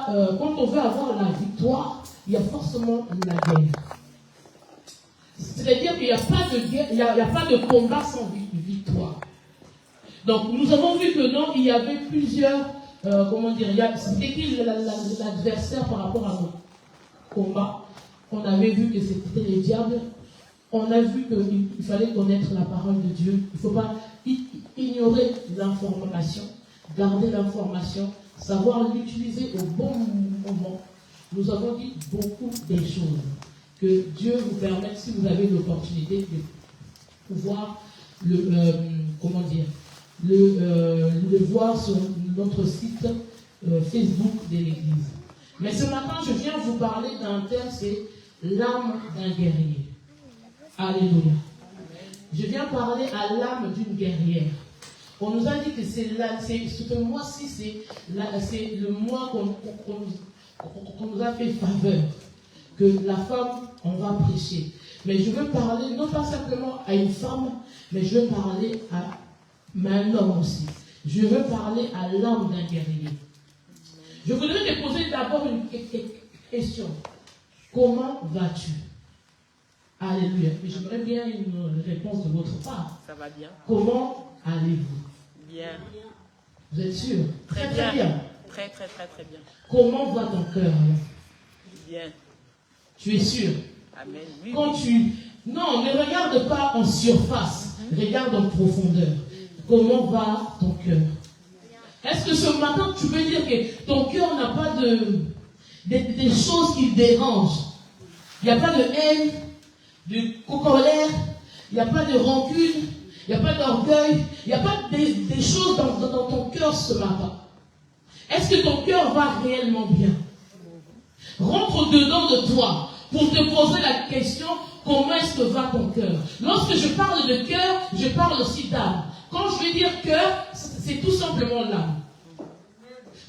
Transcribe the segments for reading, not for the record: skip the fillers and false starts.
quand on veut avoir la victoire, il y a forcément la guerre. C'est-à-dire qu'il n'y a pas de guerre, il n'y a pas de combat sans victoire. Donc nous avons vu que non, il y avait plusieurs, c'était qui l'adversaire par rapport à nos combats. On avait vu que c'était les diables. On a vu qu'il fallait connaître la parole de Dieu. Il ne faut pas ignorer l'information, garder l'information, savoir l'utiliser au bon moment. Nous avons dit beaucoup des choses. Que Dieu vous permette, si vous avez l'opportunité, de pouvoir le voir sur notre site Facebook de l'Église. Mais ce matin, je viens vous parler d'un thème, c'est l'âme d'un guerrier. Alléluia. Je viens parler à l'âme d'une guerrière. On nous a dit que ce mois-ci, c'est le mois qu'on nous a fait faveur. Que la femme, on va prêcher. Mais je veux parler, non pas simplement à une femme, mais je veux parler à un homme aussi. Je veux parler à l'âme d'un guerrier. Je voudrais te poser d'abord une question. Comment vas-tu? Alléluia. Et j'aimerais bien une réponse de votre part. Ça va bien. Comment allez-vous? Bien. Vous êtes sûr? Très bien. Très bien. Comment va ton cœur? Bien. Tu es sûr? Amen. Oui, Quand non, ne regarde pas en surface. Regarde en profondeur. Comment va ton cœur? Est-ce que ce matin, tu peux dire que ton cœur n'a pas des choses qui dérangent? Il n'y a pas de haine, de colère, il n'y a pas de rancune, il n'y a pas d'orgueil, il n'y a pas des choses dans ton cœur ce matin. Est-ce que ton cœur va réellement bien? Rentre dedans de toi pour te poser la question, comment est-ce que va ton cœur? Lorsque je parle de cœur, je parle aussi d'âme. Quand je vais dire cœur, c'est tout simplement l'âme.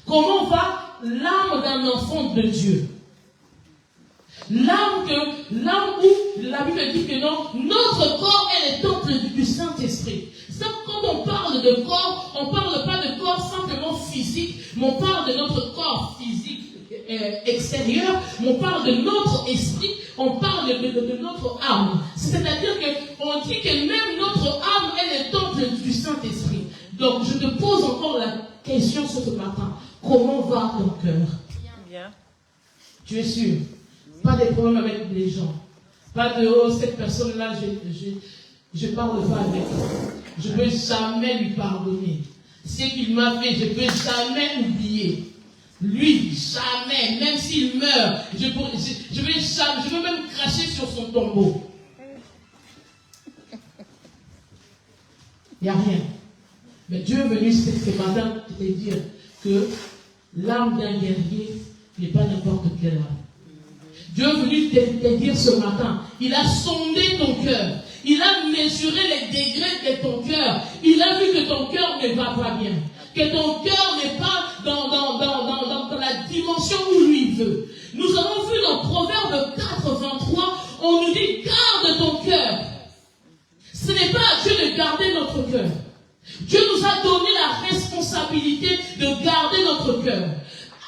Comment va l'âme d'un enfant de Dieu? L'âme où la Bible dit que non, notre corps est le temple du Saint-Esprit. Quand on parle de corps, on ne parle pas de corps simplement physique, mais on parle de notre corps physique extérieur, mais on parle de notre esprit, on parle de notre âme. C'est-à-dire qu'on dit que même notre âme est le temple du Saint-Esprit. Donc je te pose encore la question ce matin. Comment va ton cœur? Bien. Tu es sûr? Pas de problème avec les gens. Pas de cette personne-là, je parle pas avec. Je ne peux jamais lui pardonner. Ce qu'il m'a fait, je ne peux jamais oublier. Lui, jamais, même s'il meurt, je veux même cracher sur son tombeau. Il n'y a rien. Mais Dieu est venu ce matin te dire que l'âme d'un guerrier n'est pas n'importe quelle âme. Dieu est venu te dire ce matin, il a sondé ton cœur, il a mesuré les degrés de ton cœur, il a vu que ton cœur ne va pas bien, que ton cœur n'est pas dans la dimension où lui veut. Nous avons vu dans Proverbe 4:23, on nous dit, garde ton cœur. Ce n'est pas à Dieu de garder notre cœur. Dieu nous a donné la responsabilité de garder notre cœur.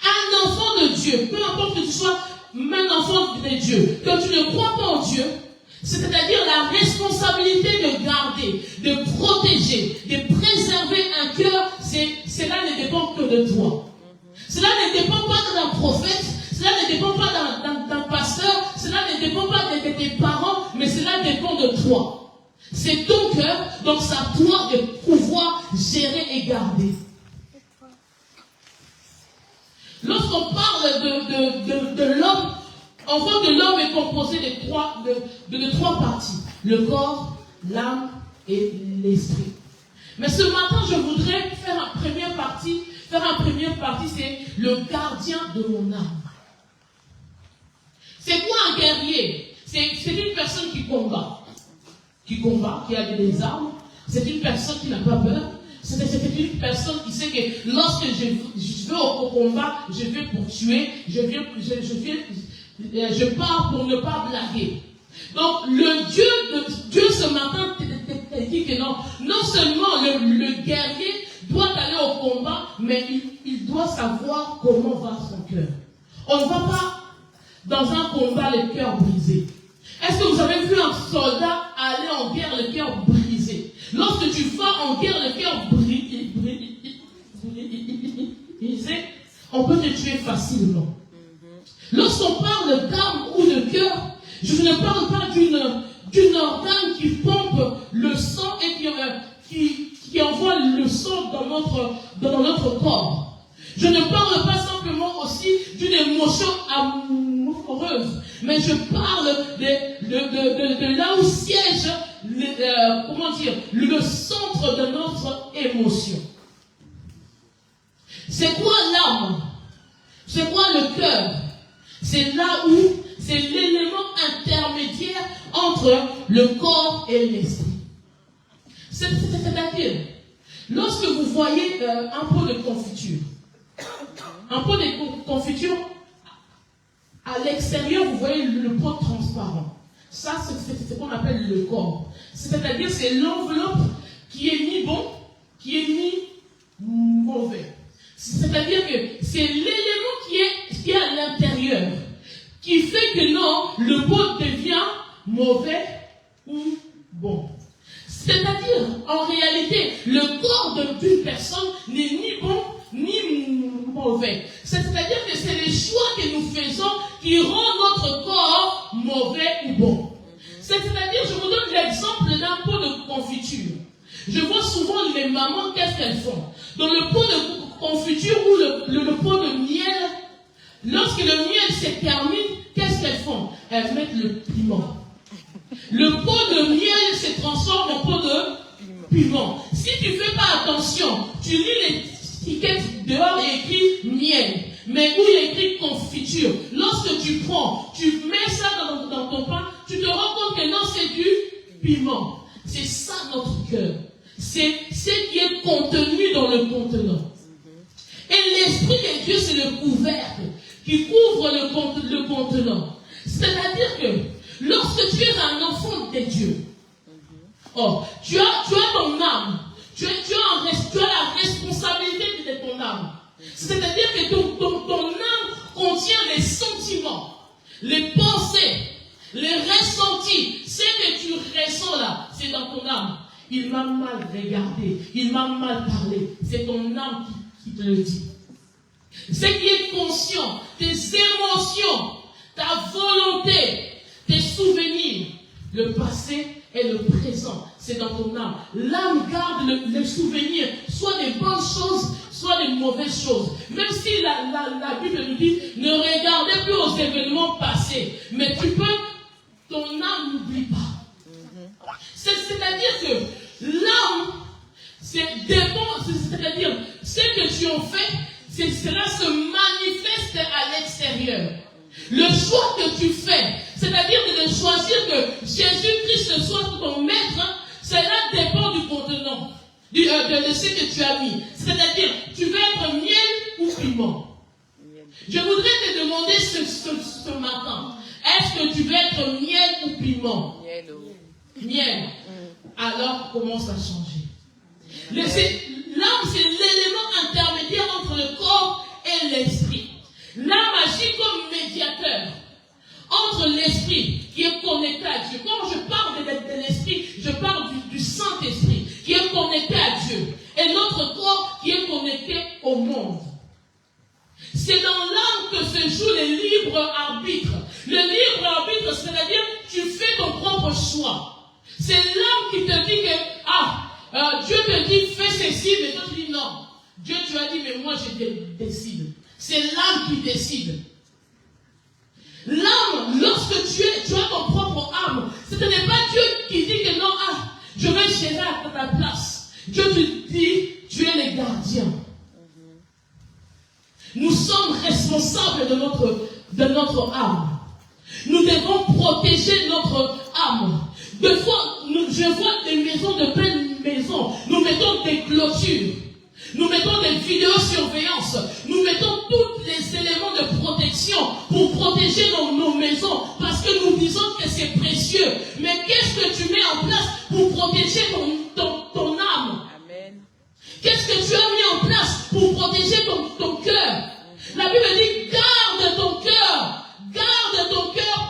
Un enfant de Dieu, peu importe que tu sois un enfant de Dieu, que tu ne crois pas en Dieu, c'est-à-dire la responsabilité de garder, de protéger, de préserver un cœur, cela ne dépend que de toi. Cela ne dépend pas d'un prophète, cela ne dépend pas d'un pasteur, cela ne dépend pas de tes parents, mais cela dépend de toi. C'est ton cœur, donc c'est à toi de pouvoir gérer et garder. Lorsqu'on parle de l'homme, on voit que l'homme est composé de trois parties. Le corps, l'âme et l'esprit. Mais ce matin, je voudrais faire une première partie, c'est le gardien de mon âme. C'est quoi un guerrier? C'est une personne qui combat, qui a des armes. C'est une personne qui n'a pas peur. C'est une personne qui sait que lorsque je vais au combat, je vais pour tuer, je pars pour ne pas blaguer. Donc le Dieu ce matin te dit que non seulement le guerrier doit aller au combat, mais il doit savoir comment va son cœur. On ne va pas dans un combat le cœur brisé. Est-ce que vous avez vu un soldat aller en guerre le cœur brisé? Lorsque tu vas en guerre le cœur brisé, on peut te tuer facilement. Lorsqu'on parle d'âme ou de cœur, je ne parle pas d'une organe qui pompe le sang et qui envoie le sang dans notre corps. Je ne parle pas simplement aussi d'une émotion amoureuse, mais je parle de là où siège le centre de notre émotion. C'est quoi l'âme? C'est quoi le cœur? C'est là où c'est l'élément intermédiaire entre le corps et l'esprit. C'est-à-dire, lorsque vous voyez un pot de confiture, à l'extérieur, vous voyez le pot transparent. Ça, c'est ce qu'on appelle le corps. C'est-à-dire, c'est l'enveloppe qui est ni bon, qui est ni mauvais. C'est-à-dire que c'est l'élément qui est à l'intérieur, qui fait que non, le pot devient mauvais ou bon. C'est-à-dire, en réalité, le corps d'une personne n'est ni bon ni mauvais. C'est-à-dire que c'est les choix que nous faisons qui rendent notre corps mauvais ou bon. C'est-à-dire, je vous donne l'exemple d'un pot de confiture. Je vois souvent les mamans, qu'est-ce qu'elles font? Dans le pot de confiture ou le pot de miel, lorsque le miel se termine, qu'est-ce qu'elles font? Elles mettent le piment. Le pot de miel se transforme en pot de piment. Si tu ne fais pas attention, tu lis l'étiquette dehors et écrit miel, mais où il y a écrit confiture. Lorsque tu prends, tu mets ça dans ton pain, tu te rends compte que non, c'est du piment. C'est ça notre cœur. C'est ce qui est contenu dans le contenant. Et l'Esprit de Dieu, c'est le couvercle qui couvre le contenant. C'est-à-dire que lorsque tu es un enfant de Dieu, tu as ton âme, tu as la responsabilité de ton âme. C'est-à-dire que ton âme contient les sentiments, les pensées, les ressentis. Ce que tu ressens là, c'est dans ton âme. Il m'a mal regardé, il m'a mal parlé. C'est ton âme qui te le dit. Ce qui est conscient, tes émotions, ta volonté, tes souvenirs, le passé et le présent, c'est dans ton âme. L'âme garde le souvenir, soit des bonnes choses, soit des mauvaises choses. Même si la Bible nous dit, ne regardez plus aux événements passés, mais ton âme n'oublie pas. C'est-à-dire que l'âme, c'est-à-dire ce que tu en fais, cela se manifeste à l'extérieur. Le choix que tu fais, c'est-à-dire de choisir que Jésus-Christ soit ton maître, cela dépend du contenant, de ce que tu as mis. C'est-à-dire, tu veux être miel ou piment. Je voudrais te demander ce matin, est-ce que tu veux être miel ou piment? Miel. Alors, commence à changer. L'âme, c'est l'élément intermédiaire entre le corps et l'esprit. L'âme agit comme médiateur entre l'esprit qui est connecté à Dieu. Quand je parle de l'esprit, je parle du Saint-Esprit qui est connecté à Dieu. Et notre corps qui est connecté au monde. C'est dans l'âme que se joue le libre arbitre. Le libre arbitre, c'est-à-dire tu fais ton propre choix. C'est l'âme qui te dit que Dieu te dit fais ceci, mais toi tu dis non. Dieu tu as dit mais moi je décide. C'est l'âme qui décide. L'âme, lorsque tu as ton propre âme, ce n'est pas Dieu qui dit que non, je vais gérer à ta place. Dieu te dit, tu es le gardien. Nous sommes responsables de notre âme. Nous devons protéger notre âme. Des fois, je vois des maisons, de belles maisons. Nous mettons des clôtures. Nous mettons des vidéosurveillances. Nous mettons tous les éléments de protection pour protéger nos maisons. Parce que nous disons que c'est précieux. Mais qu'est-ce que tu mets en place pour protéger ton âme? Amen. Qu'est-ce que tu as mis protéger ton cœur. La Bible dit, garde ton cœur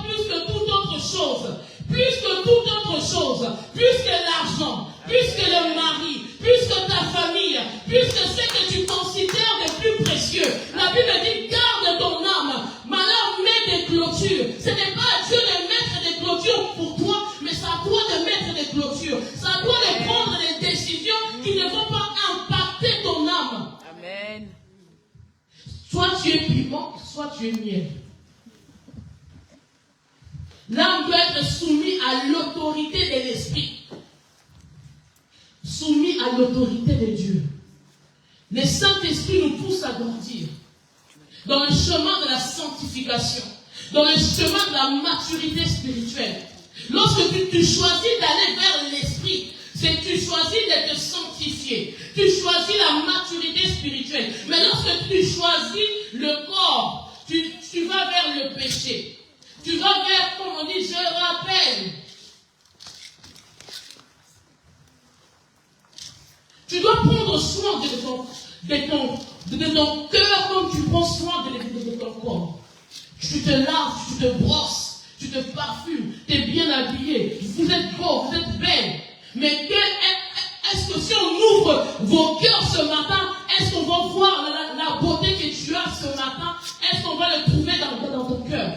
plus que toute autre chose. Plus que toute autre chose, plus que l'argent, plus que le mari, plus que ta famille, plus que ce que tu considères de plus précieux. La Bible dit, garde ton âme. Maintenant, mets des clôtures. Ce n'est pas à Dieu de mettre des clôtures pour toi, mais c'est à toi de mettre des clôtures. C'est à toi de prendre des décisions qui ne vont pas impacter ton âme. Amen. Soit tu es piment, soit tu es miel. L'âme doit être soumise à l'autorité de l'esprit. Soumis à l'autorité de Dieu. Le Saint-Esprit nous pousse à grandir dans le chemin de la sanctification, dans le chemin de la maturité spirituelle. Lorsque tu choisis d'aller vers l'esprit, c'est que tu choisis de te sanctifier. Tu choisis la maturité spirituelle. Mais lorsque tu choisis le corps, tu vas vers le péché. Tu vas vers, comme on dit, je rappelle. Tu dois prendre soin de ton cœur comme tu prends soin de ton corps. Tu te laves, tu te brosses, tu te parfumes, tu es bien habillé. Vous êtes beau, vous êtes belle. Mais est-ce que si on ouvre vos cœurs ce matin, est-ce qu'on va voir la beauté que tu as ce matin? Est-ce qu'on va le trouver dans ton cœur?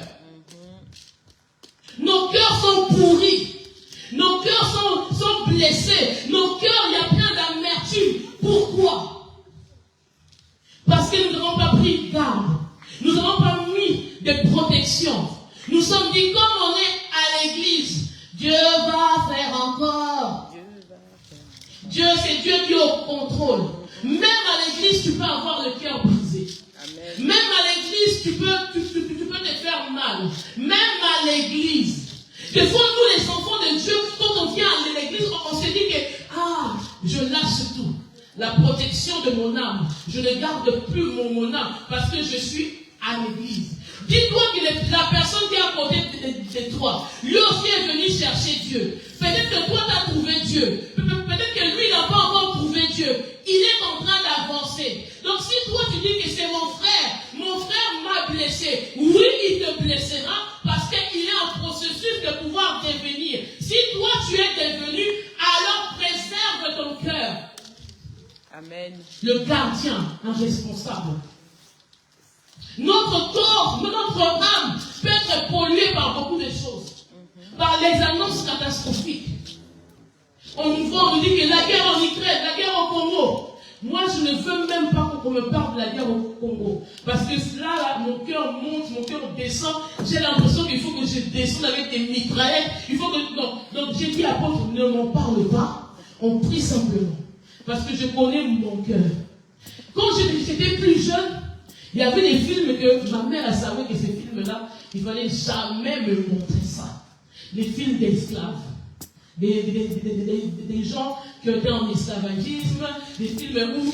Nos cœurs sont pourris. Nos cœurs sont blessés. Nos cœurs, il y a plein d'amertume. Pourquoi? Parce que nous n'avons pas pris garde. Nous n'avons pas mis de protection. Nous sommes dit, comme on est à l'église, Dieu va faire encore. Dieu, c'est Dieu qui est au contrôle. Même à l'église, tu peux avoir le cœur brisé. Amen. Même à l'église, tu peux te faire mal. Même à l'église. Des fois, nous, les enfants de Dieu, quand on vient à l'église, on se dit que, je lâche tout. La protection de mon âme. Je ne garde plus mon âme parce que je suis à l'église. Dis-toi que la personne qui est à côté de toi, lui aussi est venu chercher Dieu. Peut-être que toi, tu as trouvé Dieu. Peut-être que lui, il n'a pas encore trouvé Dieu. Il est en train d'avancer. Donc, si toi, tu dis que c'est mon frère m'a blessé. Oui, il te blessera parce qu'il est en processus de pouvoir devenir. Si toi, tu es devenu, alors préserve ton cœur. Amen. Le gardien, un responsable. Notre corps, notre âme peut être polluée par beaucoup de choses. Par les annonces catastrophiques. On nous dit que la guerre en Ukraine, la guerre au Congo. Moi, je ne veux même pas qu'on me parle de la guerre au Congo. Parce que là, mon cœur monte, mon cœur descend. J'ai l'impression qu'il faut que je descende avec des mitraillettes. Il faut que... Donc j'ai dit à l'apôtre, ne m'en parle pas. On prie simplement. Parce que je connais mon cœur. Quand j'étais plus jeune, il y avait des films que ma mère a savait que ces films-là, il ne fallait jamais me montrer ça. Les films d'esclaves. Des gens qui étaient en esclavagisme, des films où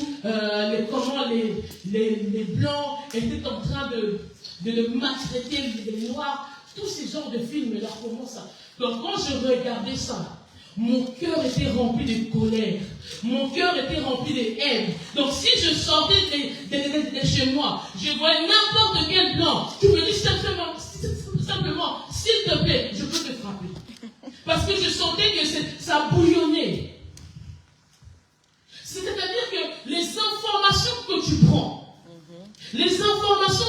comment les blancs étaient en train de maltraiter les noirs. Tous ces genres de films-là, comment ça? Donc quand je regardais ça, mon cœur était rempli de colère. Mon cœur était rempli de haine. Donc si je sortais de chez moi, je voyais n'importe quel blanc, tu me dis simplement, s'il te plaît, je peux te frapper. Parce que je sentais que ça bouillonnait. C'est-à-dire que les informations que tu prends, les informations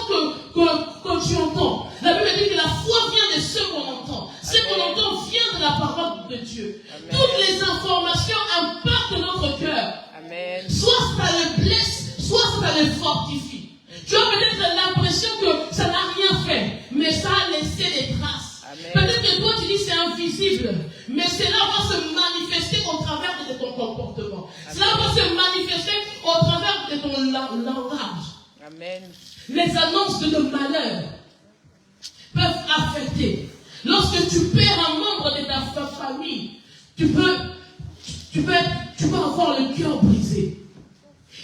que tu entends, la Bible dit que la foi vient de ce qu'on entend. Ce qu'on entend vient de la parole de Dieu. Amen. Toutes les informations impactent notre cœur. Amen. Soit ça le blesse, soit ça le fortifie. Tu as peut-être l'impression que ça n'a rien fait, mais ça a laissé des traces. Peut-être que toi tu dis c'est invisible, mais cela va se manifester au travers de ton comportement. Amen. Cela va se manifester au travers de ton langage. Amen. Les annonces de malheur peuvent affecter. Lorsque tu perds un membre de ta famille, tu peux avoir le cœur brisé.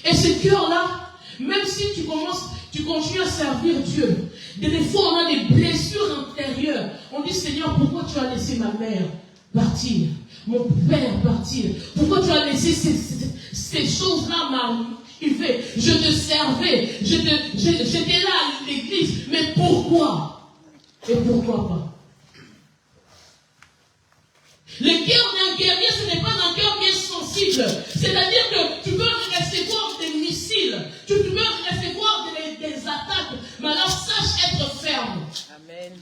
Et ce cœur-là, même si tu continues à servir Dieu, des fois on a des blessures intérieures. On dit, Seigneur, pourquoi tu as laissé ma mère partir, mon père partir? Pourquoi tu as laissé ces choses-là kiffais, je te servais, j'étais là à l'église. Mais pourquoi? Et pourquoi pas? Le cœur d'un guerrier, ce n'est pas un cœur qui est sensible. C'est-à-dire que tu peux recevoir des missiles, tu peux recevoir des attaques, mais alors sache être ferme. Amen.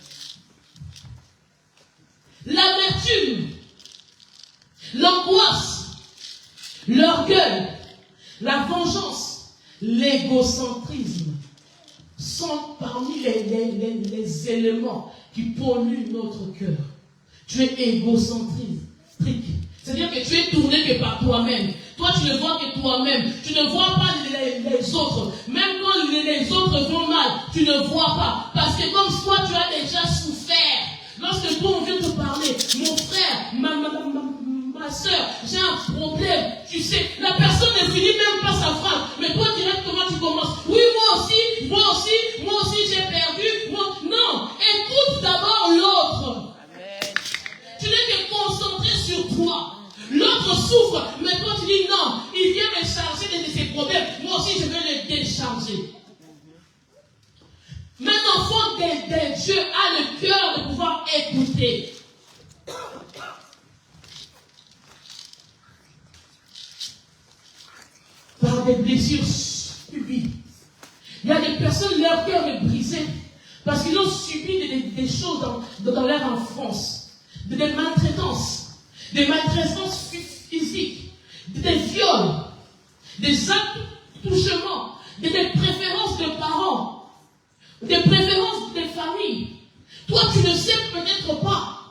L'amertume, l'angoisse, l'orgueil, la vengeance, l'égocentrisme sont parmi les éléments qui polluent notre cœur. Tu es égocentrique. C'est-à-dire que tu es tourné que par toi-même. Toi, tu ne vois que toi-même. Tu ne vois pas les autres. Même quand les autres vont mal, tu ne vois pas. Parce que comme toi, tu as déjà souffert. Lorsque toi, on vient te parler, mon frère, ma soeur, j'ai un problème. Tu sais, la personne ne finit même pas sa phrase. Mais toi, directement, tu commences. Oui, moi aussi, j'ai perdu. Non, écoute d'abord l'autre. Tu n'es que concentré sur toi. L'autre souffre, mais toi tu dis non, il vient me charger de ses problèmes. Moi aussi je vais le décharger. Mais l'enfant de Dieu a le cœur de pouvoir écouter. Par des blessures subies. Il y a des personnes, leur cœur est brisé parce qu'ils ont subi des choses dans leur enfance. Des maltraitances physiques, des viols, des attouchements, des préférences de parents, des préférences de famille. Toi, tu ne sais peut-être pas,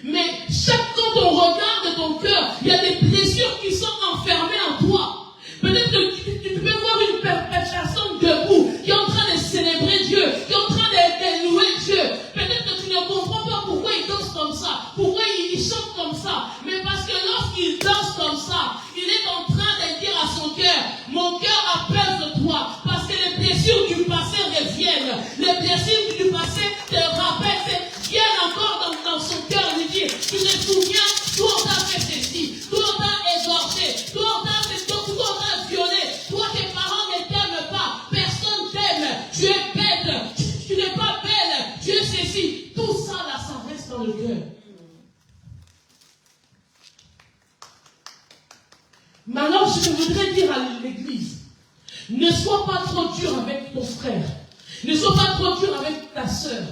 mais quand on regarde ton cœur, il y a des blessures qui sont enfermées en toi. Peut-être que tu peux voir une personne debout qui est en train de célébrer Dieu, qui est en train de louer Dieu. Peut-être que tu ne comprends pas pourquoi il danse comme ça, pourquoi il chante comme ça. Mais parce que lorsqu'il danse comme ça, il est en train de dire à son cœur, mon cœur a peur de toi. Parce que les blessures du passé reviennent. Les blessures du passé te rappellent, viennent encore dans son cœur et lui dire, tu te souviens, toi on t'a fait ceci, toi on t'a égorgé, toi on t'a violé, toi tes parents ne t'aiment pas, personne t'aime, tu es bête, tu n'es pas belle, tu es ceci. Tout ça là, ça reste dans le cœur. Maintenant, je voudrais dire à l'église, ne sois pas trop dur avec ton frère, ne sois pas trop dur avec ta soeur,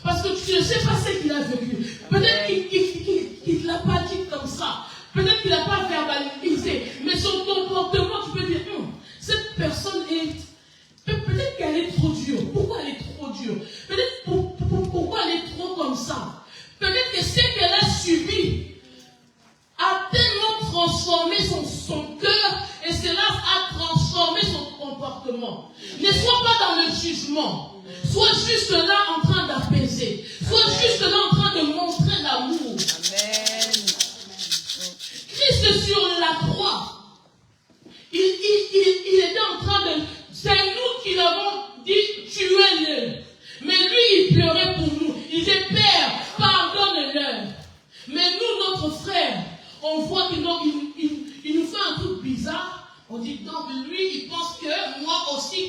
parce que tu ne sais pas ce qu'il a vécu. Peut-être qu'il ne l'a pas dit comme ça, peut-être qu'il n'a pas verbalisé, mais son comportement, tu peux dire, cette personne est, peut-être qu'elle est trop dure. Pourquoi elle est trop dure? Peut-être pourquoi elle est trop comme ça? Peut-être que ce qu'elle a subi a tellement transformé son cœur et cela a transformé son comportement. Ne sois pas dans le jugement. Sois juste là en train d'apaiser. Sois juste là en train de montrer l'amour. Amen. Christ sur la croix, il était en train de... C'est nous qui l'avons dit, tuez-le. Mais lui, il pleurait pour nous. Il disait, Père, pardonne-leur. Mais nous, notre frère, on voit qu'il nous fait un truc bizarre. On dit, donc lui, il pense que moi aussi.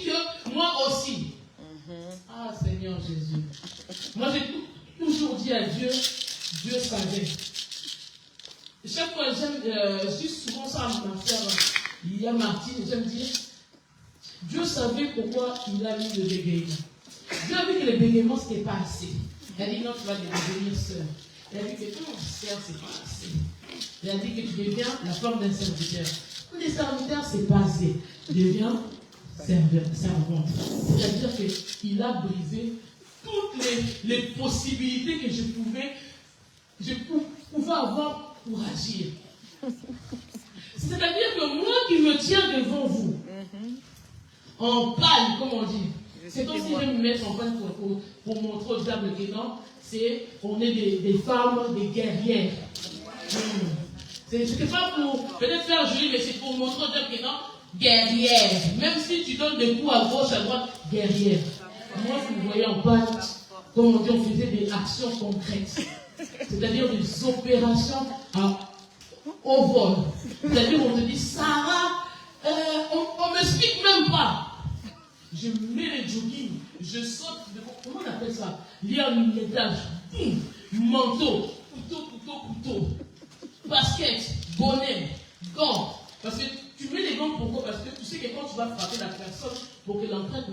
Ah, Seigneur Jésus. Moi, j'ai toujours dit à Dieu, Dieu savait. Chaque fois, je dis souvent ça à ma soeur, il y a Martine, j'aime dire, Dieu savait pourquoi il a mis le bégaiement. Dieu a vu que le bégaiement, ce n'était pas assez. Il a dit, non, tu vas devenir sœur. Il a dit que non, sœur, c'est pas assez. Il a dit que tu deviens la femme d'un serviteur. Quand les serviteurs, c'est pas assez. Tu deviens servante. C'est-à-dire qu'il a brisé toutes les possibilités que je pouvais avoir pour agir. C'est-à-dire que moi qui me tiens devant vous, en pâle, comme on dit, c'est comme si je vais me mettre en pâle pour montrer aux dames que non, on est des femmes, des guerrières. C'est pas pour peut-être faire joli, mais c'est pour montrer aux dames que non, guerrière. Même si tu donnes des coups à gauche, à droite, guerrière. Moi, vous me voyez en pâle, comme on dit, on faisait des actions concrètes. C'est-à-dire des opérations au vol. C'est-à-dire on te dit, Sarah, On ne m'explique même pas. Je mets les jogging, je saute, comment on appelle ça? Il y a un étage, manteau, couteau, basket, bonnet, gants. Parce que tu mets les gants pourquoi? Parce que tu sais que quand tu vas frapper la personne, pour que l'empreinte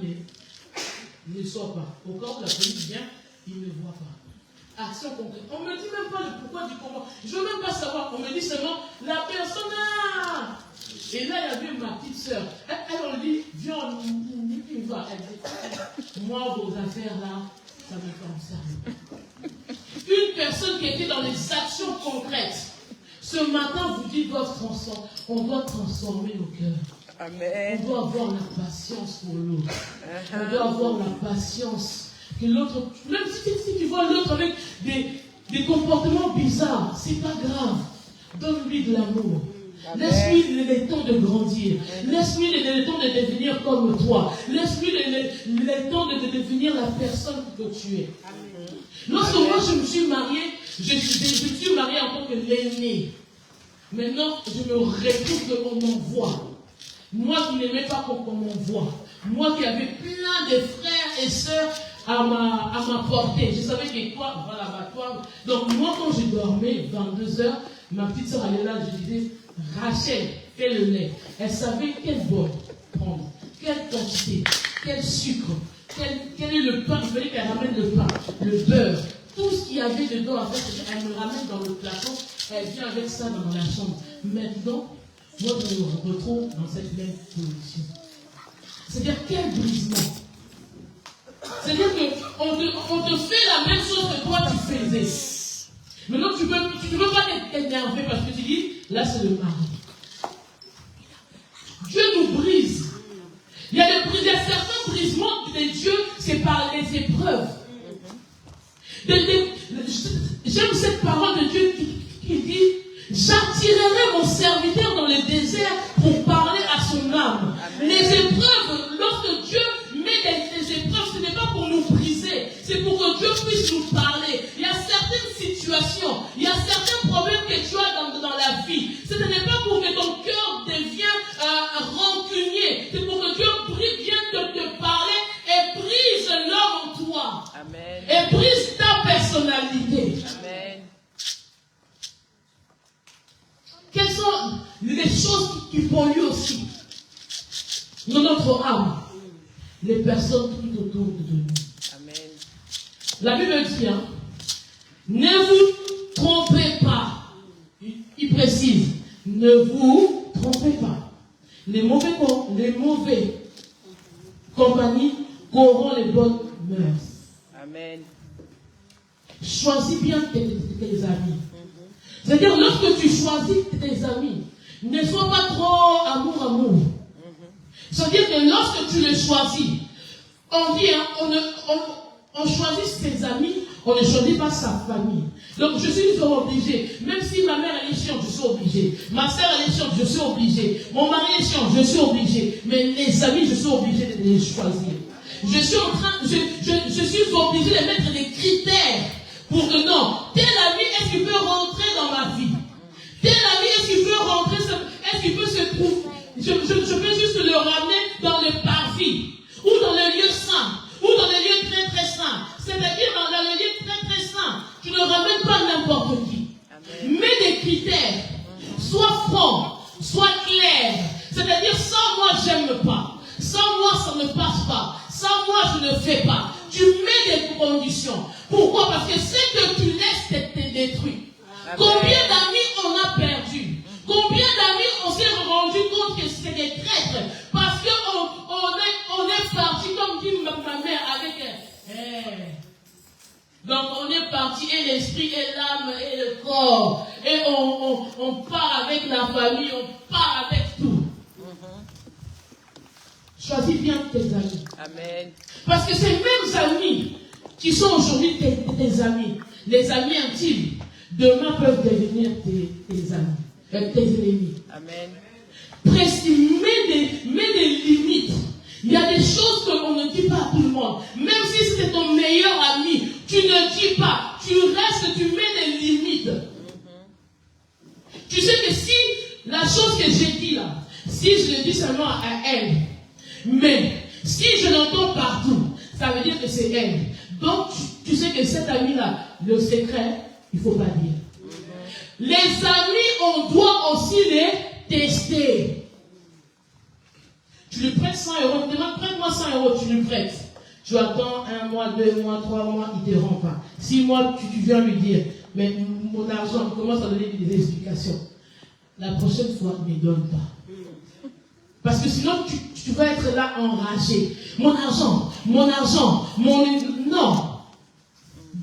ne soit pas. Au cas où la police vient, il ne voit pas. Action concrète. On ne me dit même pas le pourquoi du comment. Je ne veux même pas savoir. On me dit seulement, la personne a. Et là, il y avait ma petite soeur. Elle on dit, viens, on va. Elle dit, moi, vos affaires là, ça me concerne. Une personne qui était dans les actions concrètes. Ce matin, vous dites, on doit transformer nos cœurs. Amen. On doit avoir la patience pour l'autre. On doit avoir la patience. Que l'autre, même si tu vois l'autre avec des comportements bizarres, c'est pas grave. Donne-lui de l'amour. Laisse-lui le temps de grandir. Laisse-lui le temps de devenir comme toi. Laisse-lui le temps de devenir la personne que tu es. Lorsque moi je me suis mariée, je me suis mariée en tant que l'aînée. Maintenant, je me retrouve qu'on m'envoie. Moi qui n'aimais pas qu'on m'envoie. Moi qui avais plein de frères et sœurs à ma portée. Je savais que quoi, voilà, l'abattoir. Donc moi quand je dormais 22h, ma petite soeur allait là, je disais, Rachel, fais le lait. Elle savait quel bol prendre, quelle quantité, quel sucre, quel est le pain. Il fallait qu'elle ramène le pain, le beurre, tout ce qu'il y avait dedans à faire, elle me ramène dans le plateau, elle vient avec ça dans la chambre. Maintenant, moi je me retrouve dans cette même position. C'est-à-dire quel brisement. C'est-à-dire qu'on te fait la même chose que toi tu faisais. Maintenant tu ne peux pas t'énerver parce que tu dis, là c'est le mari. Dieu nous brise. Il y a certains brisements de Dieu, c'est par les épreuves. J'aime cette parole de Dieu qui dit, j'attirerai mon serviteur dans le désert pour parler à son âme. Les épreuves, lorsque Dieu met des épreuves, ce n'est pas pour nous briser, c'est pour que Dieu puisse nous parler. Il y a certaines situations, il y a certains problèmes que tu as dans la vie. Ce n'est pas pour que ton cœur devienne rancunier, c'est pour que Dieu vienne te parler et brise l'homme en toi. Amen. Et brise ta personnalité. Amen. Quelles sont les choses qui polluent aussi dans notre âme? Les personnes tout autour de nous. Amen. La Bible dit, ne vous trompez pas. Il précise, ne vous trompez pas. Les mauvais compagnies corrompent les bonnes mœurs. Amen. Choisis bien tes amis. C'est-à-dire, lorsque tu choisis tes amis, ne sois pas trop amour. C'est-à-dire que lorsque tu les choisis, on dit, on choisit ses amis, on ne choisit pas sa famille. Donc je suis obligé, même si ma mère elle est chiante, je suis obligé. Ma soeur elle est chiante, je suis obligé. Mon mari est chiant, je suis obligé. Mais les amis, je suis obligé de les choisir. Je suis obligé de mettre des critères pour que non, tel ami, est-ce qu'il peut rentrer dans ma vie? Tel ami, est-ce qu'il peut rentrer, est-ce qu'il peut se trouver? Je peux juste le ramener dans le parvis, ou dans le lieu saint, ou dans le lieu très très saint. C'est-à-dire dans le lieu très très saint. Tu ne ramènes pas n'importe qui. Amen. Mets des critères. Sois franc, sois clair. C'est-à-dire sans moi j'aime pas. Sans moi ça ne passe pas. Sans moi je ne fais pas. Tu mets des conditions. Pourquoi? Parce que ce que tu laisses te détruit. Amen. Combien d'amis on a perdu? Combien d'amis on s'est rendu compte que c'est des traîtres? Parce qu'on est parti, comme dit ma mère, avec elle. Donc on est parti, et l'esprit, et l'âme, et le corps. Et on part avec la famille, on part avec tout. Choisis bien tes amis. Amen. Parce que ces mêmes amis qui sont aujourd'hui tes amis, les amis intimes, demain peuvent devenir tes amis, tes ennemis. Amen. Mets des limites. Il y a des choses qu'on ne dit pas à tout le monde. Même si c'est ton meilleur ami, tu ne dis pas. Tu restes, tu mets des limites. Tu sais que si la chose que j'ai dit là, si je le dis, ça Donc, tu sais que cet ami-là, le secret, il ne faut pas dire. Les amis, on doit aussi les tester. Tu lui prêtes 100 euros, tu demandes, prête-moi 100 euros, tu lui prêtes. Tu attends 1 mois, 2 mois, 3 mois, il ne te rend pas. 6 mois, tu viens lui dire, mais mon argent, il commence à donner des explications. La prochaine fois, ne donne pas. Parce que sinon, tu vas être là enragé. Mon argent, mon... Non.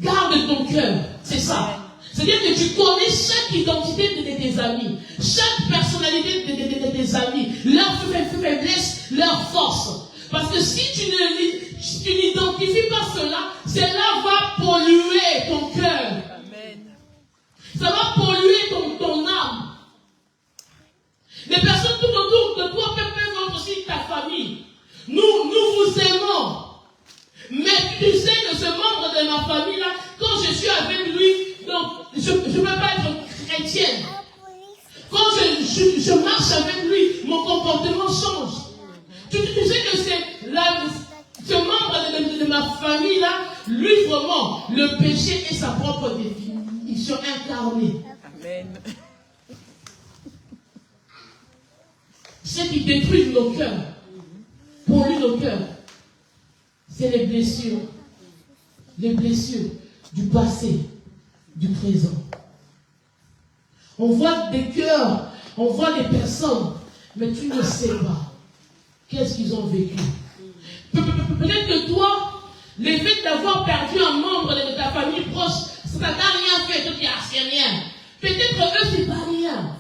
Garde ton cœur. C'est ça. C'est-à-dire que tu connais chaque identité de tes amis, chaque personnalité de tes amis, leurs faiblesses, leurs forces. Parce que si tu n'identifies pas cela, cela va polluer ton cœur. Amen. Ça va polluer ton âme. Les personnes tout autour de toi peuvent être aussi ta famille. Nous vous aimons. Mais tu sais que ce membre de ma famille-là, quand je suis avec lui, donc, je ne peux pas être chrétienne. Quand je marche avec lui, mon comportement change. Tu sais que ce membre de ma famille-là, lui vraiment, le péché est sa propre définition incarnée. Amen. Ce qui détruit nos cœurs, pollue nos cœurs, c'est les blessures du passé, du présent. On voit des cœurs, on voit des personnes, mais tu ne sais pas qu'est-ce qu'ils ont vécu. Peut-être que toi, le fait d'avoir perdu un membre de ta famille proche, ça t'a rien fait, toi tu dis, ah, c'est rien. Peut-être eux, c'est pas rien.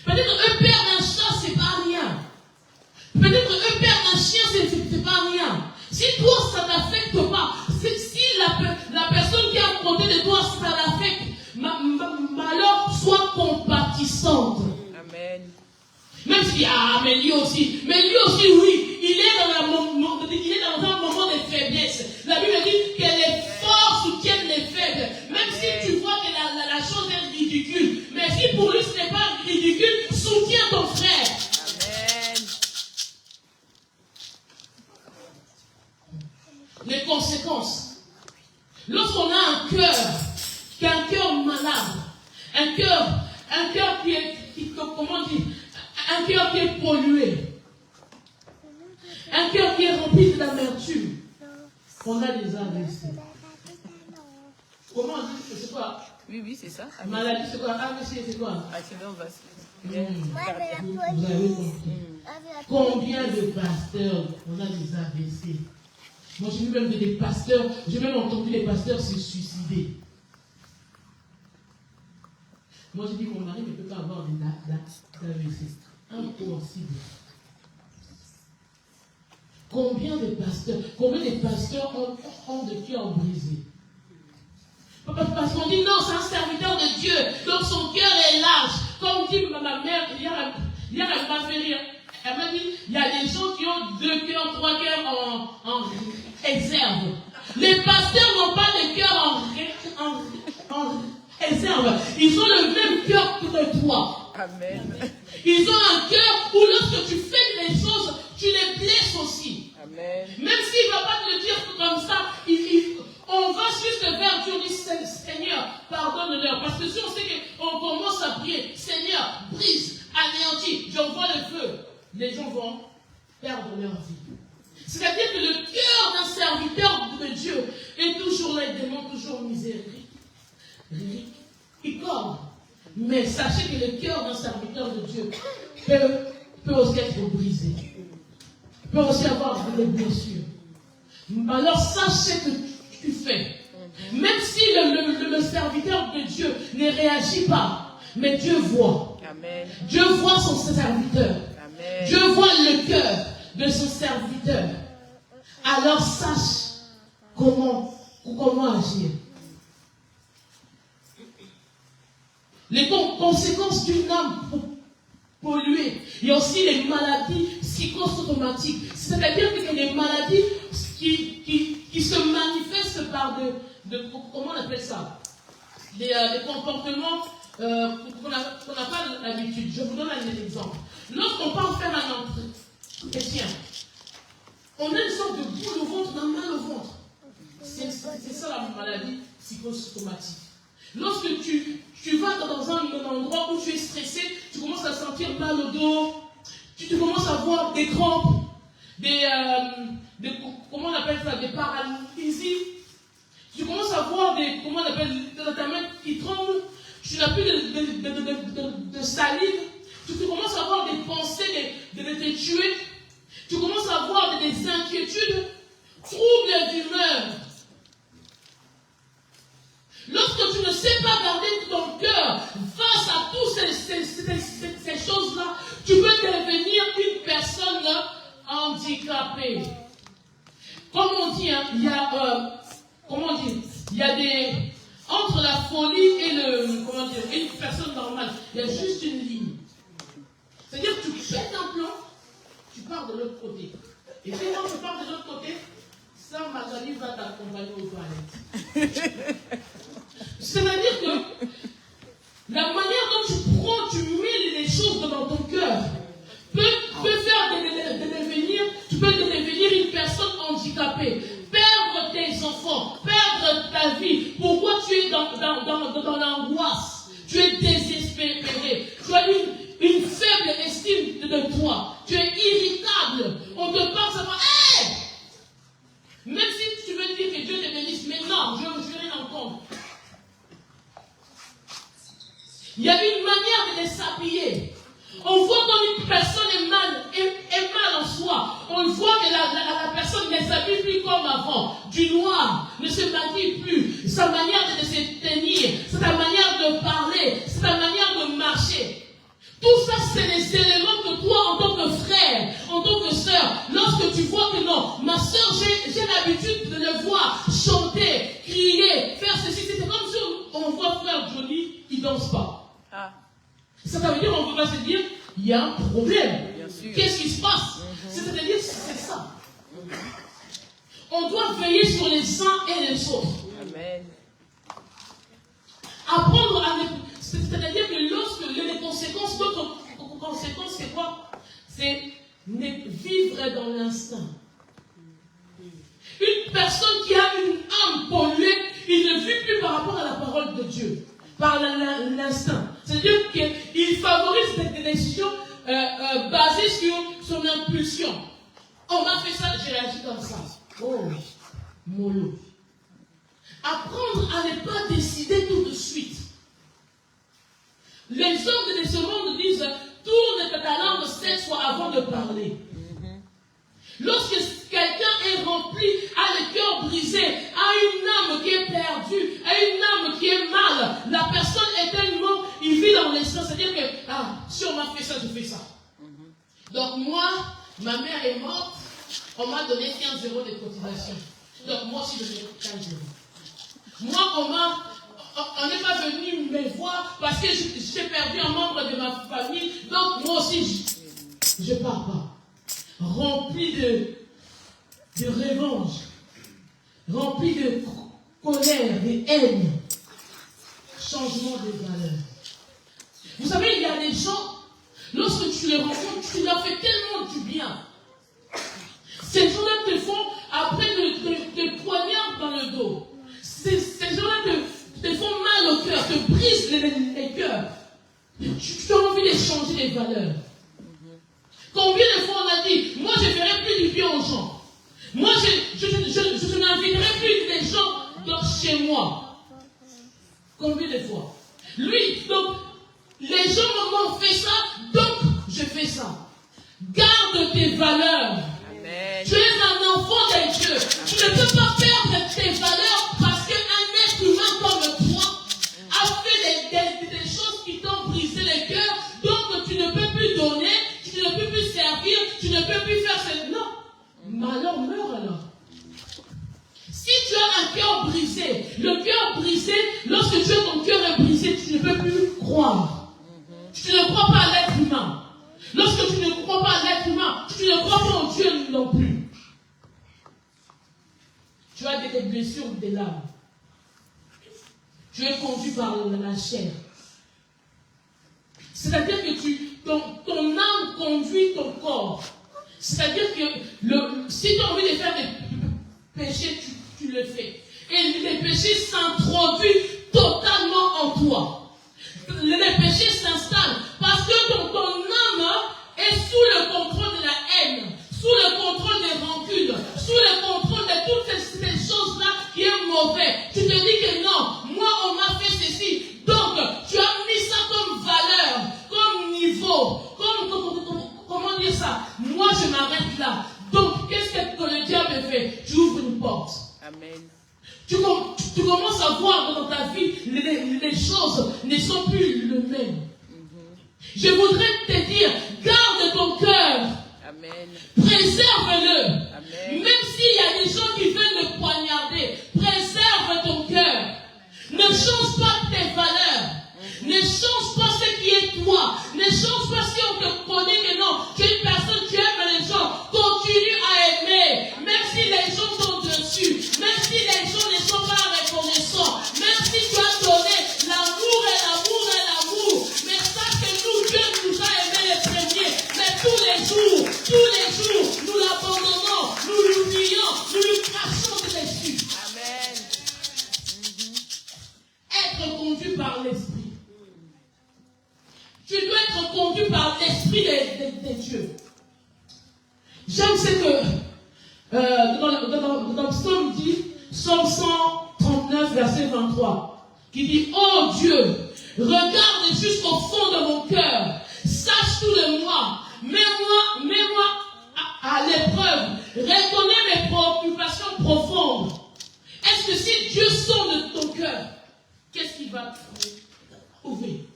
Peut-être eux perdent un chat, c'est pas rien. Peut-être eux perdent un chien, c'est pas rien. Si toi, ça n'affecte pas, si la personne qui est à côté de toi, ça l'affecte, alors sois compatissante. Amen. Même si, mais lui aussi, oui, il est dans un moment de faiblesse. La Bible dit que les forts soutiennent les faibles. Même si tu vois que la chose est ridicule, mais si pour lui ce n'est pas ridicule, soutiens ton frère. Amen. Les conséquences. Lorsqu'on a un cœur malade, un cœur qui est pollué, un cœur qui est rempli d'amertume, on a des AVC. Comment on dit que c'est quoi? Oui, c'est ça. Amen. Maladie, c'est quoi? AVC, c'est quoi? Accident vasculaire. Vous avez compris. Combien de pasteurs on a des AVC? Moi, j'ai vu même des pasteurs, j'ai même entendu les pasteurs se suicider. Moi, j'ai dit, mon mari ne peut pas avoir des AVC. Impossible. Combien de pasteurs ont de cœur brisé? Parce qu'on dit, non, c'est un serviteur de Dieu, donc son cœur est large. Comme dit ma mère, hier elle m'a fait rire. Elle m'a dit, il y a des gens qui ont 2 cœurs, 3 cœurs en réserve. Les pasteurs n'ont pas de cœur en réserve. Ils ont le même cœur que toi. Amen. Ils ont un cœur où lorsque tu fais les choses, tu les blesses aussi. Amen. Même s'il ne va pas te le dire comme ça, on va juste vers Dieu, on dit, Seigneur, pardonne-leur. Parce que si on sait qu'on commence à prier, Seigneur, brise, anéantis, j'envoie le feu, les gens vont perdre leur vie. C'est-à-dire que le cœur d'un serviteur de Dieu est toujours là, il demande toujours miséricorde. Mais sachez que le cœur d'un serviteur de Dieu peut aussi être brisé. Peut aussi avoir des blessures. Alors sache ce que tu fais. Même si le serviteur de Dieu ne réagit pas, mais Dieu voit. Amen. Dieu voit son serviteur. Amen. Dieu voit le cœur de son serviteur. Alors sache comment agir. Les conséquences d'une âme polluée. Il y a aussi les maladies psychosomatiques. C'est-à-dire qu'il y a des maladies qui se manifestent par comment on appelle ça? Des comportements qu'on n'a pas l'habitude. Je vous donne un exemple. Lorsqu'on part faire un entretien, on a une sorte de boule au ventre, d'un mal au ventre. C'est ça la maladie psychosomatique. Lorsque tu vas dans un endroit où tu es stressé, tu commences à sentir mal au dos, tu commences à avoir des crampes, comment on appelle ça, des paralysies. Tu commences à voir comment on appelle, ta main qui tremble, tu n'as plus de salive, tu commences à avoir des pensées de te tuer, tu commences à avoir des inquiétudes, troubles d'humeur. Lorsque tu ne sais pas garder ton cœur face à toutes ces choses-là, tu peux devenir une personne handicapée. Comme on dit, hein, il y a, il y a entre la folie et une personne normale, il y a juste une ligne. C'est-à-dire que tu pètes un plan, tu pars de l'autre côté. Et puis quand tu pars de l'autre côté, ça, Magali va t'accompagner aux toilettes. C'est-à-dire que la manière dont tu mets les choses dans ton cœur peut faire tu peux devenir une personne handicapée, perdre tes enfants, perdre ta vie. Pourquoi tu es dans l'angoisse? Tu es désespéré, tu as une faible estime de toi, tu es irritable, on te parle, ça va, hey! Même si tu veux dire que Dieu te bénisse, mais non, je ne veux rien entendre. Il y a une manière de les s'habiller. On voit quand une personne est mal en soi. On voit que la personne ne s'habille plus comme avant. Du noir, ne se maquille plus. Sa manière de se tenir, sa manière de parler, sa manière de marcher. Tout ça, c'est les éléments que toi, en tant que frère, en tant que sœur, lorsque tu vois que non, ma sœur, j'ai l'habitude de le voir chanter, crier, faire ceci. C'est comme si on voit frère Johnny, il ne danse pas. Ah. Ça veut dire qu'on ne peut pas se dire, il y a un problème. Qu'est-ce qui se passe? C'est-à-dire, c'est ça. On doit veiller sur les uns et les autres. Amen. Apprendre à... C'est-à-dire que lorsque les conséquences, d'autres conséquences, c'est quoi? C'est vivre dans l'instinct. Une personne qui a une âme polluée, il ne vit plus par rapport à la parole de Dieu. Par l'instinct. C'est-à-dire qu'il favorise des décisions basées sur son impulsion. On m'a fait ça, j'ai réagi comme ça. Oh, mollo. Apprendre à ne pas décider tout de suite. Les hommes de ce monde disent, tourne ta langue 7 fois avant de parler. Lorsque quelqu'un est rempli, a le cœur brisé, a une âme qui est perdue, a une âme qui est mal, la personne est tellement, il vit dans l'instant, c'est-à-dire que, si on m'a fait ça, je fais ça. Donc moi, ma mère est morte, on m'a donné 15 € de cotisation. Donc moi aussi, je vais 15 €. Moi, on n'est pas venu me voir parce que j'ai perdu un membre de ma famille, donc moi aussi, je ne pars pas. Rempli de revanche, rempli de colère, de haine, changement de valeur. Vous savez, il y a des gens, lorsque tu les rencontres, tu leur fais tellement du bien. Ces gens-là te font, après te poignardent dans le dos. Ces gens-là te font mal au cœur, te brisent les cœurs. Tu as envie de changer les valeurs. Combien de fois on a dit, moi je ne ferai plus du bien aux gens. Moi je n'inviterai plus les gens dans chez moi. Combien de fois? Lui, donc, les gens m'ont fait ça, donc je fais ça. Garde tes valeurs. Amen. Tu es un enfant de Dieu. Tu ne peux pas perdre tes valeurs parce qu'un être humain comme toi a fait des choses qui t'ont brisé le cœur, donc tu ne peux plus donner. Tu ne peux plus servir, tu ne peux plus faire ce... Non. Malheur meurt alors. Si tu as un cœur brisé, le cœur brisé, lorsque ton cœur est brisé, tu ne peux plus croire. Tu ne crois pas à l'être humain. Lorsque tu ne crois pas à l'être humain, tu ne crois pas en Dieu non plus. Tu as des blessures de l'âme. Tu es conduit par la chair. C'est-à-dire que ton âme conduit ton corps. C'est-à-dire que si tu as envie de faire des péchés, tu tu le fais. Et les péchés s'introduisent totalement en toi. Les péchés s'installent parce que ton âme est sous le contrôle de la haine, sous le contrôle des rancunes, sous le contrôle de toutes ces choses-là qui est mauvais. Tu te dis que non, moi on m'a fait ceci. Donc, tu as mis ça comme valeur, comme niveau, comment dire ça? Moi je m'arrête là. Donc, qu'est-ce que le diable fait? Tu ouvres une porte. Amen. Tu commences à voir que dans ta vie, les choses ne sont plus les mêmes. Je voudrais te dire, garde ton cœur. Amen. Préserve-le. Amen. Même s'il y a des gens qui veulent le poignarder, préserve ton cœur. Ne change pas tes valeurs. Ne change pas ce qui est toi. Ne change pas si on te connaît que non. Tu es une personne, tu aimes les gens. Continue à aimer. Même si les gens sont dessus. Même si les gens ne sont pas reconnaissants. Même si tu as donné l'amour et l'amour et l'amour. Mais sache que nous, Dieu nous a aimés les premiers. Mais tous les jours, nous l'abandonnons. Nous l'oublions. Nous lui crachons dessus. Amen. Être conduit par l'Esprit. Tu dois être conduit par l'Esprit de Dieu. J'aime ce que dans le psaume dit, psaume 139, verset 23, qui dit, oh Dieu, regarde jusqu'au fond de mon cœur, sache tout de moi, mets-moi à l'épreuve, reconnais mes préoccupations profondes. Est-ce que si Dieu sonde ton cœur, qu'est-ce qu'il va trouver?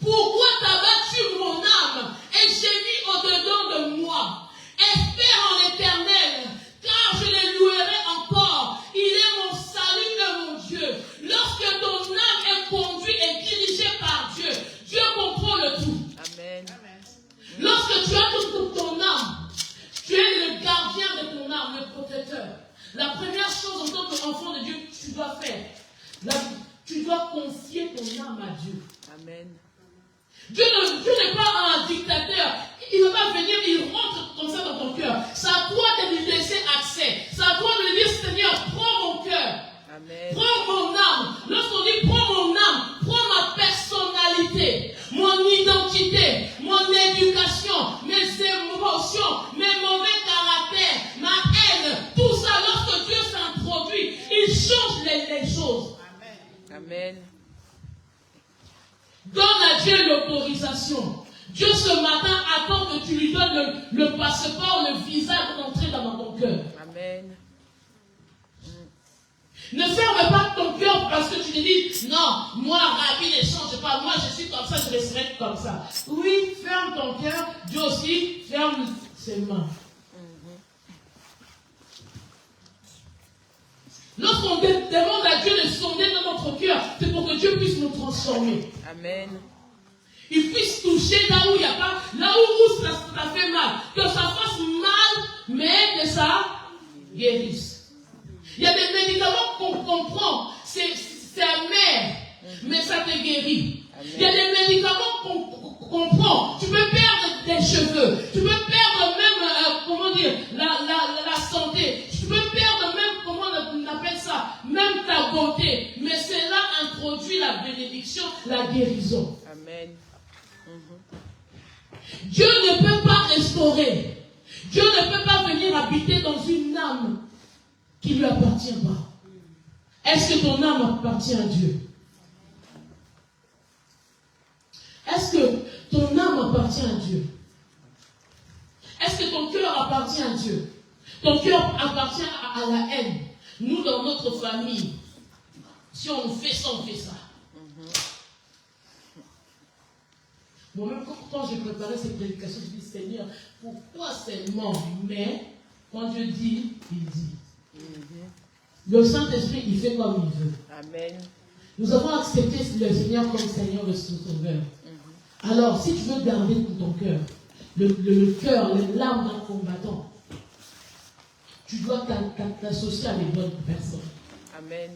Pourquoi t'as battu mon âme et gémis au-dedans de moi? Espère en l'Éternel, car je le louerai encore. Il est mon salut et mon Dieu. Lorsque ton âme est conduite et dirigée par Dieu, Dieu contrôle tout. Amen. Lorsque tu as ton âme, tu es le gardien de ton âme, le protecteur. La première chose en tant qu'enfant de Dieu que tu dois faire, tu dois confier ton âme à Dieu. Amen. Dieu n'est pas un dictateur. Il ne va pas venir, il rentre comme ça dans ton cœur. C'est à toi de lui laisser accès. C'est à toi de lui dire, Seigneur, prends mon cœur. Amen. Prends mon âme. Lorsqu'on dit prends mon âme, prends ma personnalité, mon identité, mon éducation, mes émotions, mes mauvais caractères, ma haine, tout ça, lorsque Dieu s'introduit, il change les choses. Amen. Donne à Dieu l'autorisation. Dieu ce matin attend que tu lui donnes le passeport, le visa d'entrer dans ton cœur. Amen. Ne ferme pas ton cœur parce que tu te dis, non, moi, Rabbi ne change pas, moi je suis comme ça, je resterai comme ça. Oui, ferme ton cœur, Dieu aussi ferme ses mains. Lorsqu'on demande à Dieu de sonder dans notre cœur, c'est pour que Dieu puisse nous transformer. Amen. Il puisse toucher là où il n'y a pas, là où ça fait mal. Que ça fasse mal, mais que ça guérisse. Il y a des médicaments qu'on prend, c'est amer, mais ça te guérit. Amen. Il y a des médicaments qu'on prend, tu peux perdre tes cheveux, tu peux perdre même, la santé, tu peux perdre même, comment on appelle ça, même ta beauté, mais cela introduit la bénédiction, la guérison. Amen. Dieu ne peut pas restaurer. Dieu ne peut pas venir habiter dans une âme qui ne lui appartient pas. Est-ce que ton âme appartient à Dieu? Est-ce que ton âme appartient à Dieu? Est-ce que ton cœur appartient à Dieu? Ton cœur appartient à la haine. Nous, dans notre famille, si on fait ça, on fait ça. Moi-même, quand j'ai préparé cette prédication, je dis, Seigneur, pourquoi seulement? Mais, quand Dieu dit, il dit. Le Saint-Esprit, il fait comme il veut. Amen. Nous avons accepté le Seigneur comme Seigneur et Sauveur. Alors, si tu veux garder ton cœur, le cœur, l'âme d'un combattant, tu dois t'associer à les bonnes personnes. Amen.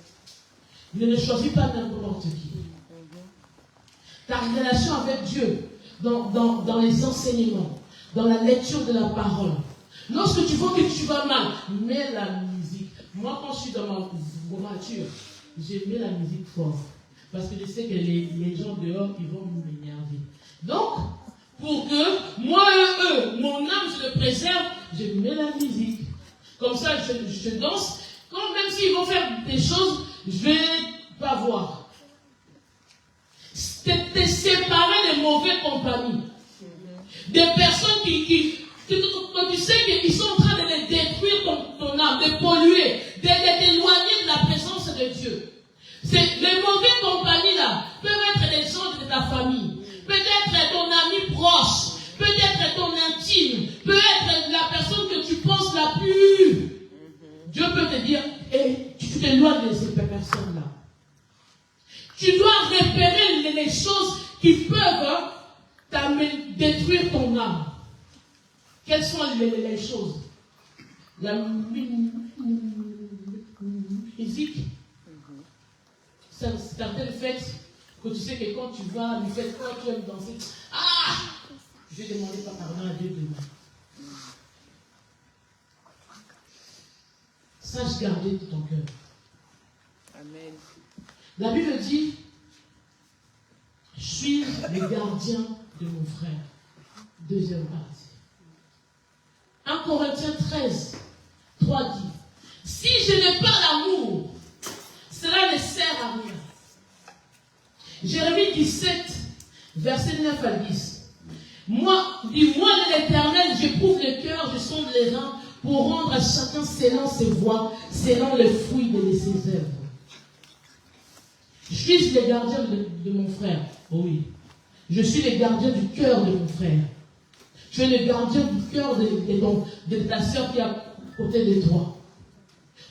Ne choisis pas n'importe qui. Ta relation avec Dieu, dans les enseignements, dans la lecture de la parole, Lorsque tu vois que tu vas mal, mets la musique. Moi, quand je suis dans ma voiture, je mets la musique fort. Parce que je sais que les gens dehors, ils vont m'énerver. Donc, pour que moi et eux, mon âme, je le préserve, je mets la musique. Comme ça, je danse. Quand même s'ils vont faire des choses, je vais pas voir. Te séparer des mauvaises compagnies. Des personnes que tu sais qu'ils sont en train de détruire ton âme, de polluer, de t'éloigner de la présence de Dieu. Les mauvaises compagnies là peuvent être les gens de ta famille, peut-être ton ami proche, peut-être ton intime, peut-être la personne que tu penses la plus. Dieu peut te dire, tu t'éloignes de ces personnes-là. Tu dois repérer les choses qui peuvent détruire ton âme. Quelles sont les choses? La musique. Certaines fêtes, que tu sais que quand tu vas, une fête, quand tu aimes danser, je vais demander pardon à Dieu demain. Sache garder ton cœur. Amen. La Bible dit, je suis le gardien de mon frère. Deuxième partie. 1 Corinthiens 13, 3 dit, si je n'ai pas l'amour, cela ne sert à rien. Jérémie 17, verset 9 à 10. Moi, dis-moi l'Éternel, j'éprouve le cœur, je sonde les reins, pour rendre à chacun selon ses voies, selon le fruit de ses œuvres. Je suis le gardien de mon frère. Oh oui. Je suis le gardien du cœur de mon frère. Tu es le gardien du cœur de ta soeur qui est à côté de toi.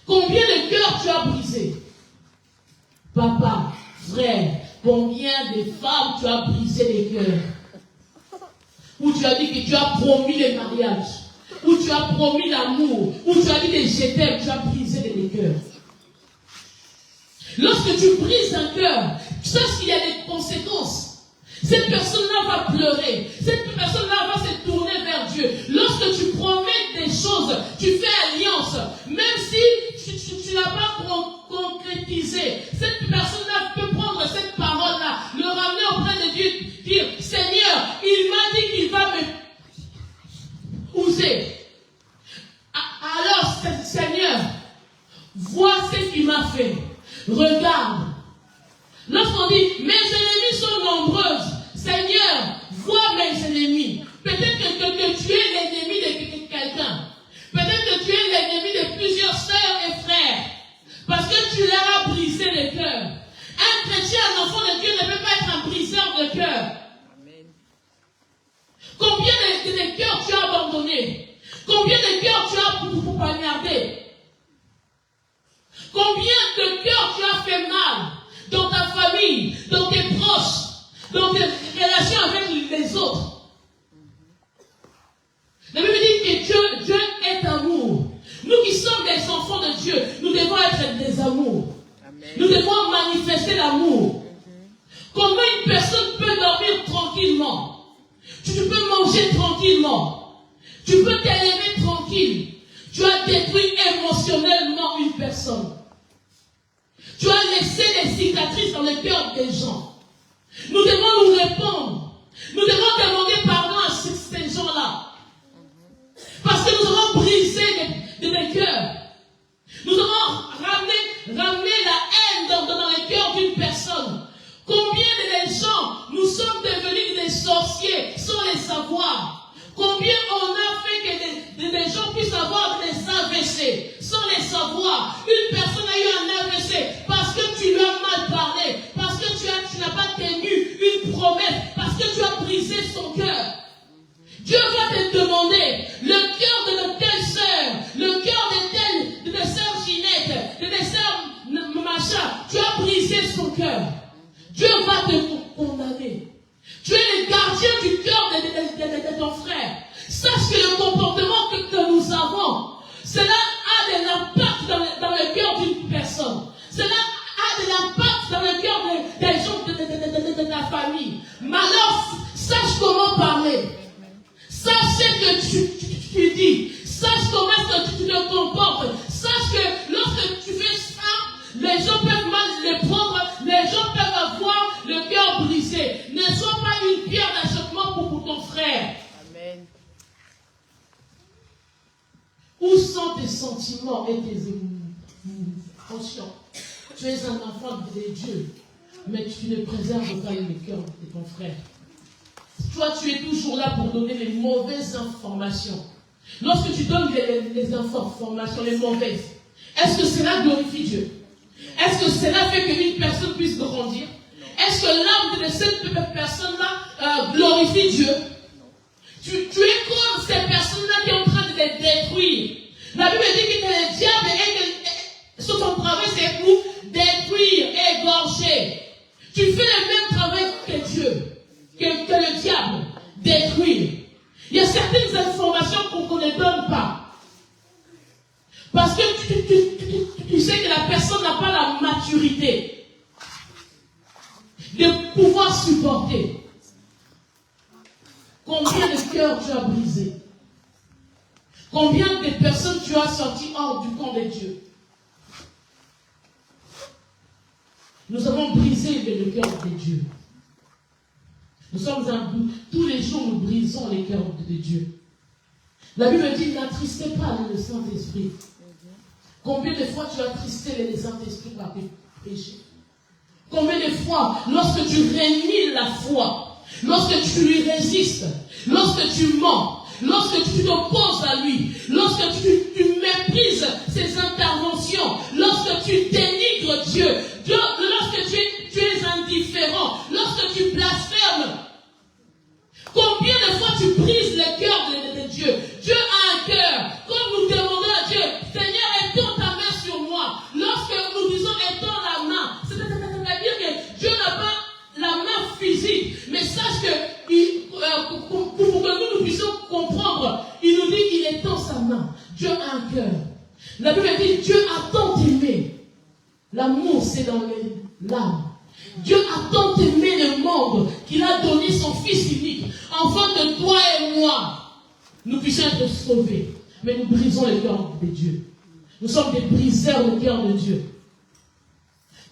Combien de cœurs tu as brisé? Papa, frère, combien de femmes tu as brisé les cœurs? Où tu as dit que tu as promis le mariage, où tu as promis l'amour, où tu as dit que je t'aime, tu as brisé les cœurs. Lorsque tu brises un cœur, tu sais qu'il y a des conséquences. Cette personne-là va pleurer. Cette personne-là va se tourner vers Dieu. Lorsque tu promets des choses, tu fais alliance, même si tu n'as pas concrétisé, cette personne-là peut prendre cette parole-là, le ramener auprès de Dieu, dire, Seigneur, il m'a dit qu'il va me user. Alors, Seigneur, vois ce qu'il m'a fait. Regarde. Lorsqu'on dit, mes ennemis sont nombreuses, Seigneur, vois mes ennemis. Peut-être que tu es l'ennemi de quelqu'un. Peut-être que tu es l'ennemi de plusieurs sœurs et frères. Parce que tu leur as brisé le cœur. Un chrétien, un enfant de Dieu ne peut pas être un briseur de cœur. Combien de cœurs tu as abandonné? Combien de cœurs tu as poignardé? Combien de cœurs tu as fait mal dans ta famille, dans tes proches, dans tes relations avec les autres? La Bible dit que Dieu est amour. Nous qui sommes des enfants de Dieu, nous devons être des amours. Amen. Nous devons manifester l'amour. Comment une personne peut dormir tranquillement? Tu peux manger tranquillement. Tu peux t'élever tranquille. Tu as détruit émotionnellement une personne. Tu as laissé des cicatrices dans le cœur des gens. Nous devons nous répondre. Nous devons demander pardon à ces gens-là. Parce que nous avons brisé des cœurs. Nous avons ramené la haine dans le cœur d'une personne. Combien de gens nous sommes devenus des sorciers sans les savoir? Combien on a fait que des gens puissent avoir des AVC sans les savoir? Une personne a eu un AVC parce que tu lui as mal parlé, parce que tu n'as pas tenu une promesse, parce que tu as brisé son cœur. Dieu va te demander le cœur de telle sœur, le cœur de sœur Ginette, de sœur Macha. Tu as brisé son cœur. Dieu va te condamner. Tu es le gardien du cœur de ton frère. Sache que le comportement que nous avons, cela a de l'impact dans le cœur d'une personne. Cela a de l'impact dans le cœur des gens de ta famille. Mais alors, sache comment parler. Sache ce que tu dis. sentiments et tes conscients. Tu es un enfant de Dieu, mais tu ne préserves pas le cœur de ton frère. Toi, tu es toujours là pour donner les mauvaises informations. Lorsque tu donnes les informations, les mauvaises, est-ce que cela glorifie Dieu? Est-ce que cela fait qu'une personne puisse grandir? Est-ce que l'âme de cette personne-là glorifie Dieu? Tu es comme ces personnes-là qui sont en train de les détruire. La Bible dit que le diable et son travail, c'est pour détruire, égorger. Tu fais le même travail que Dieu, que le diable, détruire. Il y a certaines informations qu'on ne donne pas. Parce que tu sais que la personne n'a pas la maturité de pouvoir supporter. Combien de cœurs tu as brisé? Combien de personnes tu as sorties hors du camp de Dieu? Nous avons brisé le cœur de Dieu. Nous sommes tous les jours, nous brisons les cœurs de Dieu. La Bible dit, n'attristez pas le Saint-Esprit. Combien de fois tu as attristé le Saint-Esprit par tes péchés? Combien de fois, lorsque tu réunis la foi, lorsque tu lui résistes, lorsque tu mens, lorsque tu t'opposes à lui, lorsque tu méprises ses interventions, lorsque tu dénigres Dieu, lorsque tu es indifférent, lorsque tu blasphèmes, combien de fois tu brises le cœur de Dieu? Dieu a un cœur. Quand nous demandons à Dieu, Seigneur, étends ta main sur moi. Lorsque nous disons étends la main, c'est-à-dire que Dieu n'a pas la main physique, mais sache que pour que nous puissions comprendre, il nous dit qu'il étend sa main. Dieu a un cœur. La Bible dit Dieu a tant aimé. L'amour, c'est dans l'âme. Dieu a tant aimé le monde qu'il a donné son Fils unique, afin que toi et moi, nous puissions être sauvés. Mais nous brisons le cœur de Dieu. Nous sommes des briseurs du cœur de Dieu.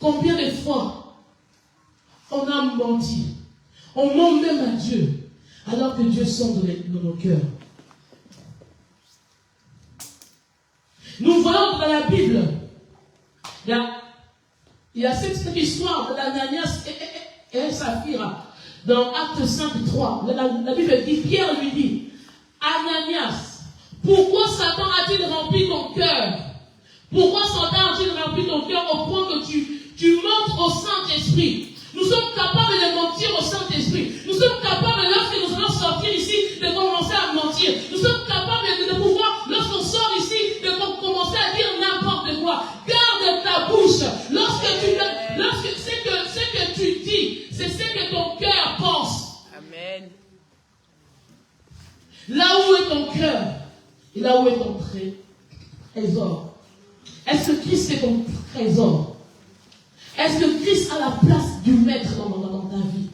Combien de fois on a menti? On ment même à Dieu, alors que Dieu sonde dans nos cœurs. Nous voyons dans la Bible, il y a cette histoire de l'Ananias et Saphira dans Acte 5, 3. La Bible dit, Pierre lui dit, Ananias, pourquoi Satan a-t-il rempli ton cœur? Pourquoi Satan a-t-il rempli ton cœur au point que tu mentes au Saint-Esprit? Nous sommes capables de mentir au Saint-Esprit. Nous sommes capables, lorsque nous allons sortir ici, de commencer à mentir. Nous sommes capables de pouvoir, lorsqu'on sort ici, de commencer à dire n'importe quoi. Garde ta bouche. Lorsque ce que tu dis, c'est ce que ton cœur pense. Amen. Là où est ton cœur, et là où est ton trésor. Est-ce que Christ est ton trésor? Est-ce que Christ a la place du maître dans ta vie?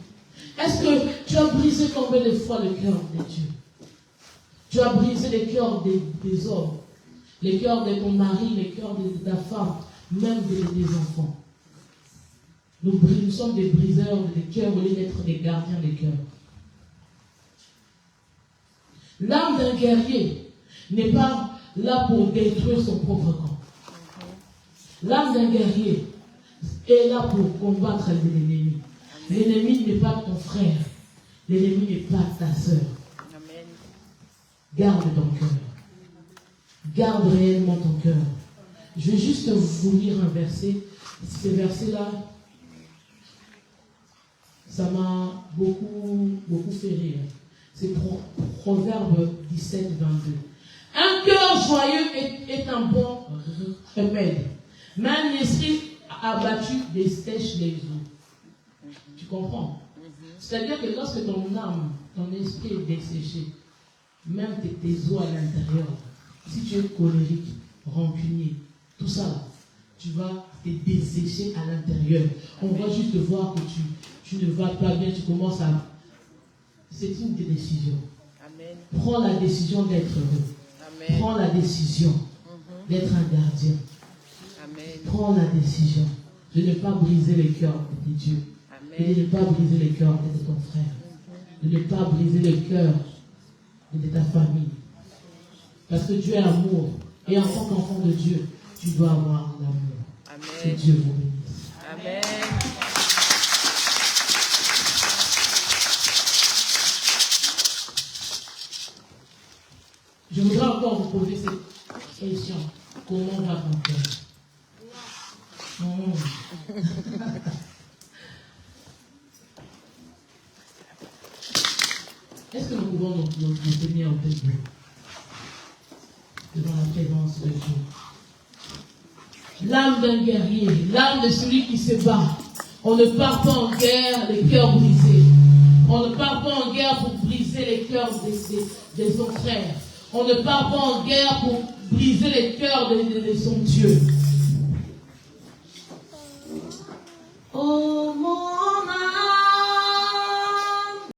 Est-ce que tu as brisé combien de fois le cœur de Dieu? Tu as brisé les cœurs des hommes, les cœurs de ton mari, les cœurs de ta femme, même des enfants. Nous sommes des briseurs de cœurs au lieu d'être des gardiens des cœurs. L'âme d'un guerrier n'est pas là pour détruire son propre camp. L'âme d'un guerrier est là pour combattre l'ennemi. L'ennemi n'est pas ton frère. L'ennemi n'est pas ta sœur. Amen. Garde ton cœur. Garde réellement ton cœur. Je vais juste vous lire un verset. Ce verset-là, ça m'a beaucoup fait rire. C'est Proverbe 17, 22. Un cœur joyeux est un bon remède. Mais un esprit abattu dessèche les eaux. Tu comprends? C'est-à-dire que lorsque ton âme, ton esprit est desséché, même tes eaux à l'intérieur, si tu es colérique, rancunier, tout ça, tu vas te dessécher à l'intérieur. On va juste voir que tu ne vas pas bien, tu commences à... C'est une décision. Amen. Prends la décision d'être heureux. Amen. Prends la décision d'être un gardien. Amen. Prends la décision de ne pas briser les cœurs de Dieu. Amen. Et de ne pas briser les cœurs de ton frère. De ne pas briser les cœurs de ta famille. Parce que Dieu est amour. Et en tant qu'enfant de Dieu, tu dois avoir un amour. Amen. Que Dieu vous bénisse. Amen. Je voudrais encore vous poser cette question. Comment va ton cœur? Est-ce que nous pouvons nous tenir en tête devant la présence de Dieu? L'âme d'un guerrier, l'âme de celui qui se bat. On ne part pas en guerre les cœurs brisés. On ne part pas en guerre pour briser les cœurs de son frère. On ne part pas en guerre pour briser les cœurs de son Dieu.